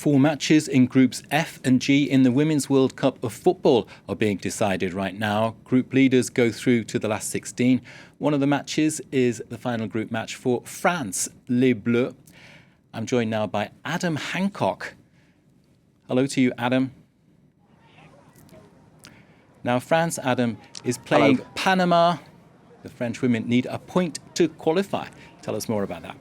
Four matches in Groups F and G in the Women's World Cup of football are being decided right now. Group leaders go through to the last 16. One of the matches is the final group match for France, Les Bleus. I'm joined now by Adam Hancock. Hello to you, Adam. Now, France, Adam, is playing Panama. The French women need a point to qualify. Tell us more about that.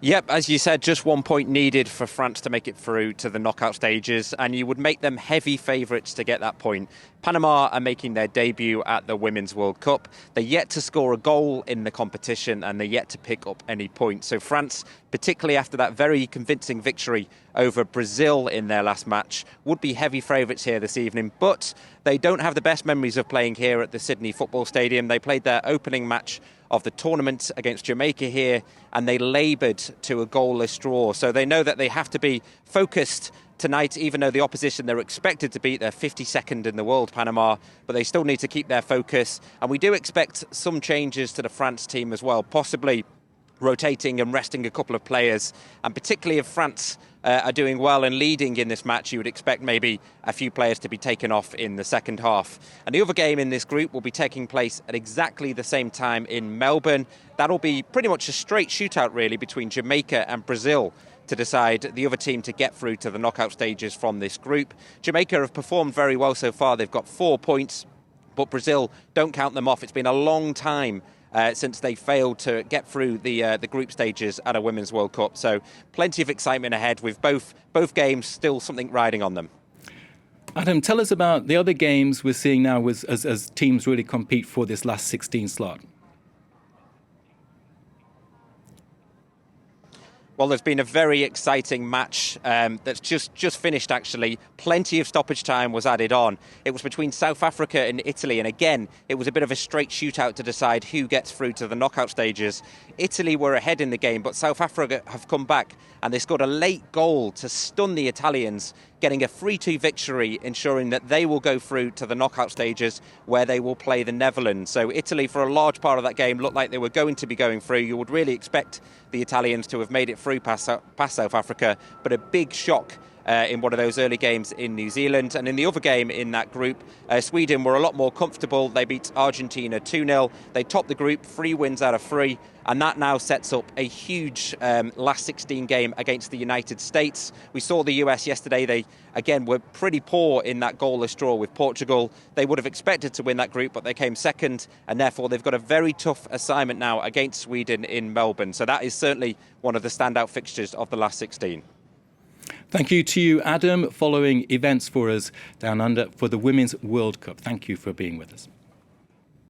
Yep, as you said, just 1 point needed for France to make it through to the knockout stages, and you would make them heavy favourites to get that point. Panama are making their debut at the Women's World Cup. They're yet to score a goal in the competition, and they're yet to pick up any points. So France, particularly after that very convincing victory over Brazil in their last match, would be heavy favourites here this evening. But they don't have the best memories of playing here at the Sydney Football Stadium. They played their opening match of the tournament against Jamaica here, and they laboured to a goalless draw. So they know that they have to be focused tonight, even though the opposition they're expected to beat, they're 52nd in the world, Panama, but they still need to keep their focus. And we do expect some changes to the France team as well, possibly rotating and resting a couple of players. And particularly if France are doing well and leading in this match, you would expect maybe a few players to be taken off in the second half. And the other game in this group will be taking place at exactly the same time in Melbourne. That'll be pretty much a straight shootout, really, between Jamaica and Brazil to decide the other team to get through to the knockout stages from this group. Jamaica have performed very well so far. They've got 4 points, but Brazil, don't count them off. It's been a long time since they failed to get through the group stages at a Women's World Cup. So plenty of excitement ahead with both games, still something riding on them. Adam, tell us about the other games we're seeing now as teams really compete for this last 16 slot. Well, there's been a very exciting match that's just finished, actually. Plenty of stoppage time was added on. It was between South Africa and Italy, and again, it was a bit of a straight shootout to decide who gets through to the knockout stages. Italy were ahead in the game, but South Africa have come back, and they scored a late goal to stun the Italians, getting a 3-2 victory, ensuring that they will go through to the knockout stages where they will play the Netherlands. So Italy, for a large part of that game, looked like they were going to be going through. You would really expect the Italians to have made it through past South Africa, but a big shock in one of those early games in New Zealand. And in the other game in that group, Sweden were a lot more comfortable. They beat Argentina 2-0. They topped the group, 3 wins out of 3. And that now sets up a huge last 16 game against the United States. We saw the US yesterday. They, again, were pretty poor in that goalless draw with Portugal. They would have expected to win that group, but they came second. And therefore, they've got a very tough assignment now against Sweden in Melbourne. So that is certainly one of the standout fixtures of the last 16. Thank you to you, Adam, following events for us down under for the Women's World Cup. Thank you for being with us.